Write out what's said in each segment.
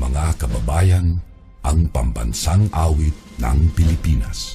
mga kababayan, ang pambansang awit ng Pilipinas.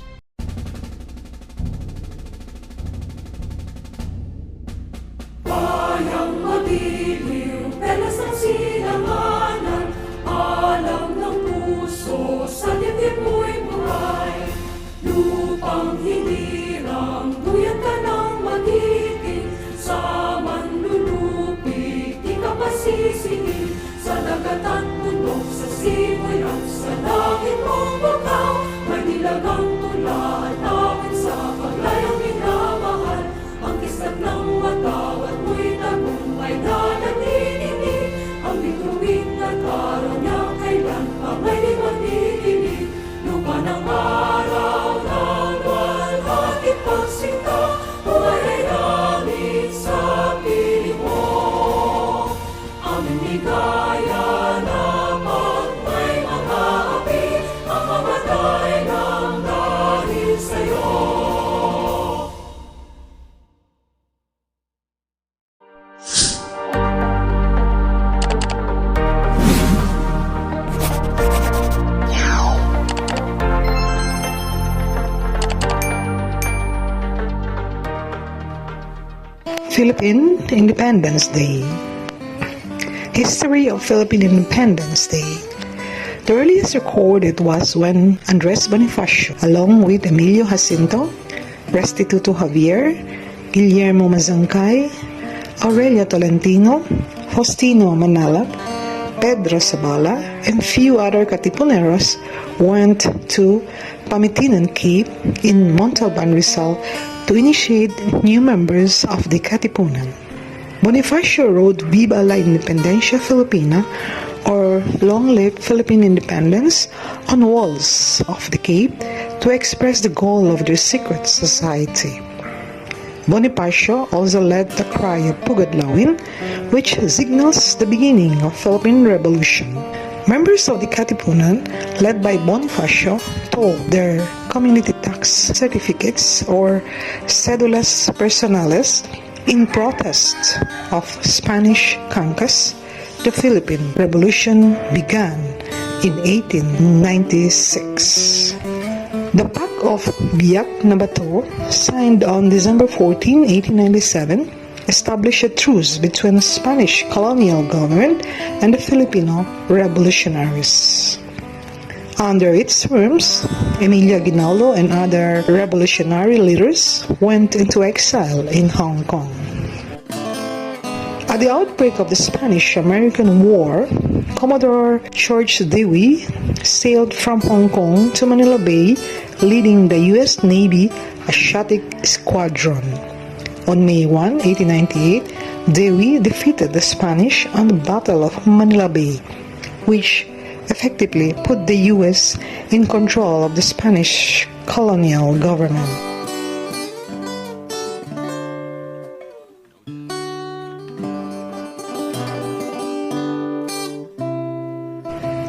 Bayang mabiliw, pelas ng silanganan, alam ng puso, sa dibdib mo'y buhay. Lupang hinirang, duyan ka ng magiging, sa manlulupi, di ka pasisingin, sa dagat at bundok, sa simoy at sa langit mong bakaw, may nilagang tula at awit sa paglayang minamahal, ang kislat ng matawat mo'y tagumpay na nagninig, ang bituin at araw niya kailan pa may di magdidinig, lupa ng araw ng walhati pagsinta, buhay ay langit sa piling mo, aming ligaya na pag may mga api, ang mamatay ng dahil sa'yo. Philippine Independence Day. History of Philippine Independence Day. The earliest recorded was when Andres Bonifacio, along with Emilio Jacinto, Restituto Javier, Guillermo Mazangkay, Aurelia Tolentino, Faustino Manalap, Pedro Sabala, and few other Katipuneros went to Pamitinan Cape in Montalban, Rizal to initiate new members of the Katipunan. Bonifacio wrote Viva la Independencia Filipina, or Long Live Philippine Independence, on walls of the Cape to express the goal of their secret society. Bonifacio also led the cry of Pugadlawin, which signals the beginning of Philippine Revolution. Members of the Katipunan, led by Bonifacio, told their community tax certificates or cedulas personales in protest of Spanish conquest. The Philippine Revolution began in 1896. The Pact of Biak na Bato, signed on December 14, 1897, established a truce between the Spanish colonial government and the Filipino revolutionaries. Under its terms, Emilio Aguinaldo and other revolutionary leaders went into exile in Hong Kong. At the outbreak of the Spanish American War, Commodore George Dewey sailed from Hong Kong to Manila Bay, leading the U.S. Navy Asiatic Squadron. On May 1, 1898, Dewey defeated the Spanish on the Battle of Manila Bay, which effectively put the U.S. in control of the Spanish colonial government.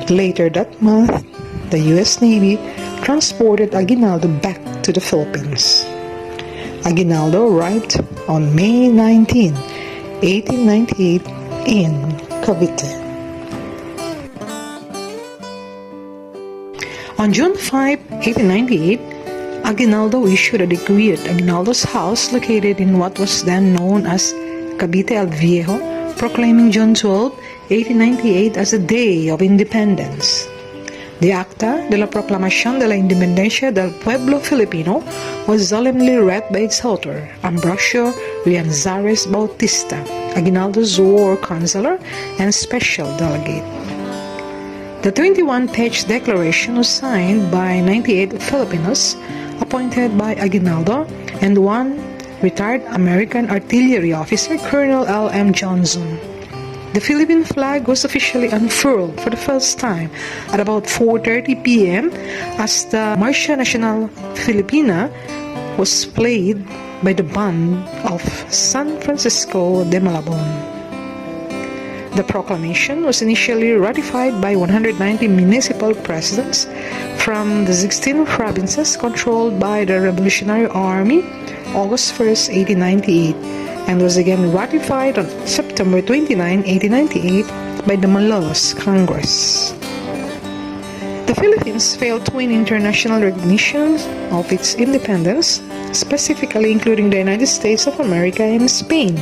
Later that month, the U.S. Navy transported Aguinaldo back to the Philippines. Aguinaldo arrived on May 19, 1898 in Cavite. On June 5, 1898, Aguinaldo issued a decree at Aguinaldo's house located in what was then known as Cavite el Viejo, proclaiming June 12, 1898 as a Day of Independence. The Acta de la Proclamación de la Independencia del Pueblo Filipino was solemnly read by its author, Ambrosio Rianzares Bautista, Aguinaldo's war counselor and special delegate. The 21-page declaration was signed by 98 Filipinos appointed by Aguinaldo and one retired American artillery officer, Colonel L.M. Johnson. The Philippine flag was officially unfurled for the first time at about 4:30 p.m. as the Marcha Nacional Filipina was played by the band of San Francisco de Malabon. The proclamation was initially ratified by 190 municipal presidents from the 16 provinces controlled by the Revolutionary Army August 1, 1898, and was again ratified on September 29, 1898 by the Malolos Congress. The Philippines failed to win international recognition of its independence, specifically including the United States of America and Spain.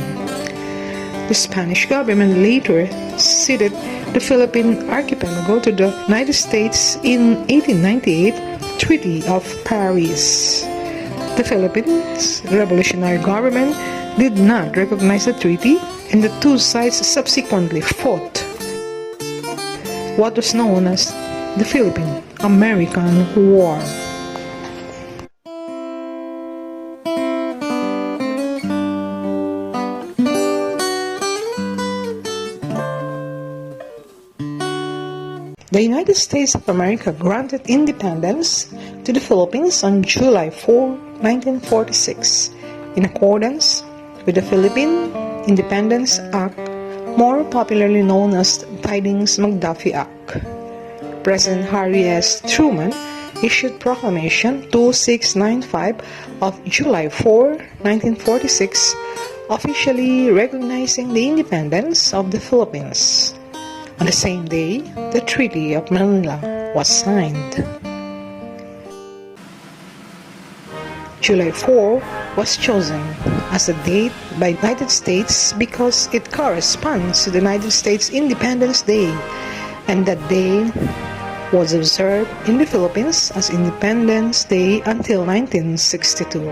The Spanish government later ceded the Philippine archipelago to the United States in 1898 Treaty of Paris. The Philippines Revolutionary Government did not recognize the treaty, and the two sides subsequently fought what was known as the Philippine American War. The United States of America granted independence to the Philippines on July 4, 1946, in accordance with the Philippine Independence Act, more popularly known as Tidings-McDuffie Act. President Harry S. Truman issued Proclamation 2695 of July 4, 1946, officially recognizing the independence of the Philippines. On the same day, the Treaty of Manila was signed. July 4 was chosen as a date by the United States because it corresponds to the United States Independence Day, and that day was observed in the Philippines as Independence Day until 1962.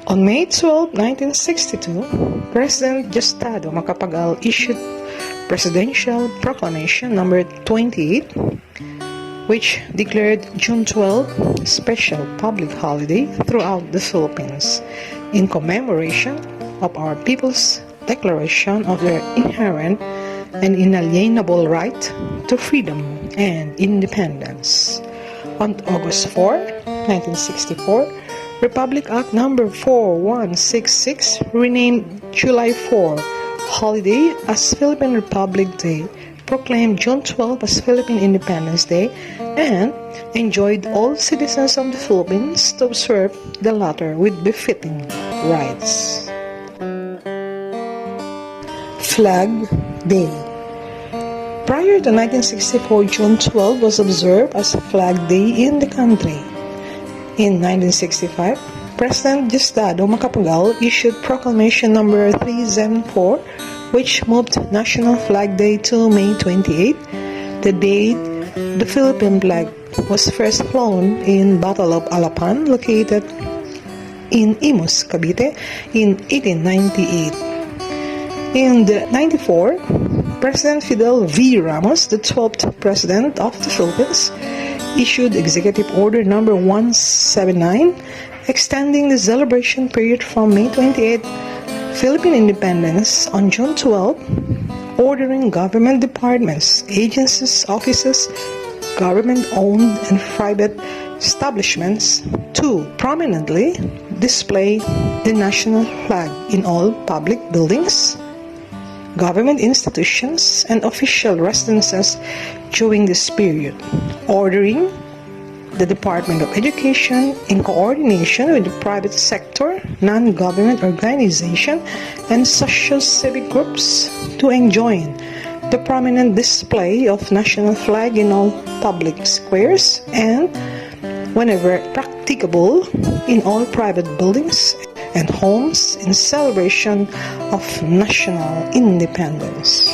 On May 12, 1962, President Diosdado Macapagal issued Presidential Proclamation number 28, which declared June 12 a special public holiday throughout the Philippines in commemoration of our people's declaration of their inherent and inalienable right to freedom and independence. On August 4, 1964, Republic Act number 4166 renamed July 4 holiday as Philippine Republic Day, proclaimed June 12 as Philippine Independence Day, and enjoined all citizens of the Philippines to observe the latter with befitting rights. Flag Day. Prior to 1964, June 12 was observed as Flag Day in the country. In 1965, President Diosdado Macapagal issued Proclamation number 374, which moved National Flag Day to May 28, the date the Philippine flag was first flown in Battle of Alapan, located in Imus, Cavite, in 1898. In 1994, President Fidel V. Ramos, the 12th President of the Philippines, issued Executive Order number 179, extending the celebration period from May 28, Philippine Independence, on June 12, ordering government departments, agencies, offices, government-owned and private establishments to prominently display the national flag in all public buildings, government institutions, and official residences during this period, ordering the Department of Education, in coordination with the private sector, non-government organization, and social-civic groups, to enjoin the prominent display of national flag in all public squares and, whenever practicable, in all private buildings and homes in celebration of national independence.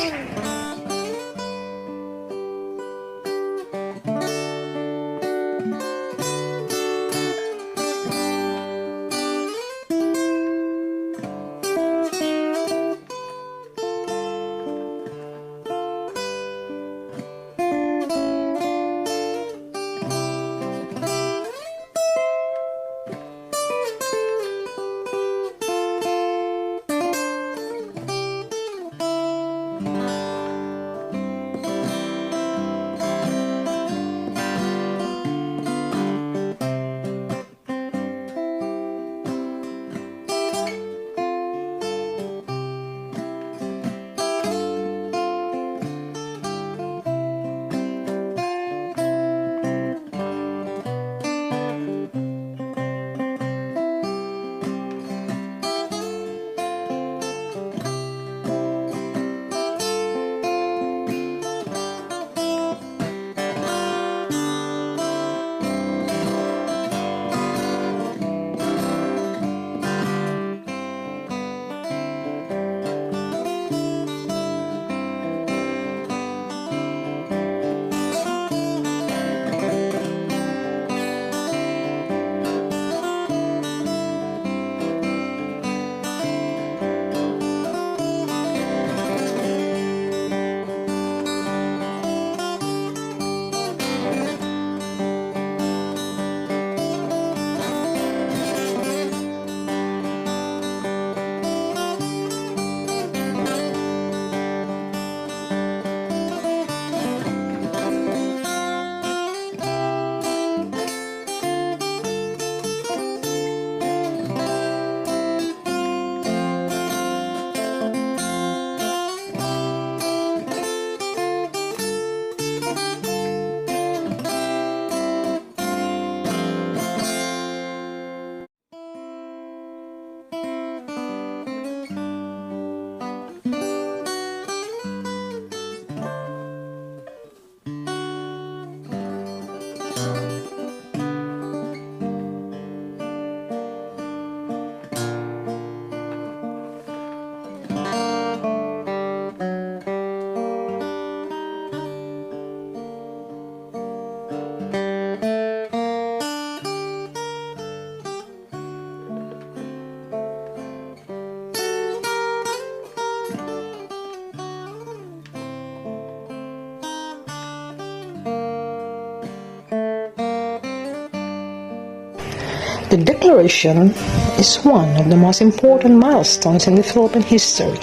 The Declaration is one of the most important milestones in the Philippine history.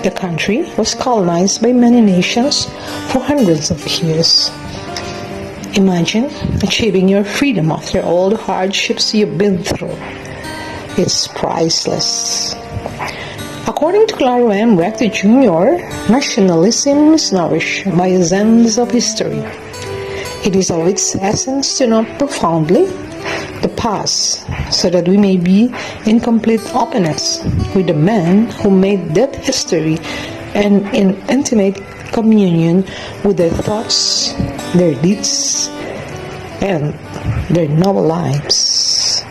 The country was colonized by many nations for hundreds of years. Imagine achieving your freedom after all the hardships you've been through. It's priceless. According to Claro M. Rector Jr., nationalism is nourished by the sands of history. It is of its essence to know profoundly the past, so that we may be in complete openness with the men who made that history and in intimate communion with their thoughts, their deeds, and their noble lives.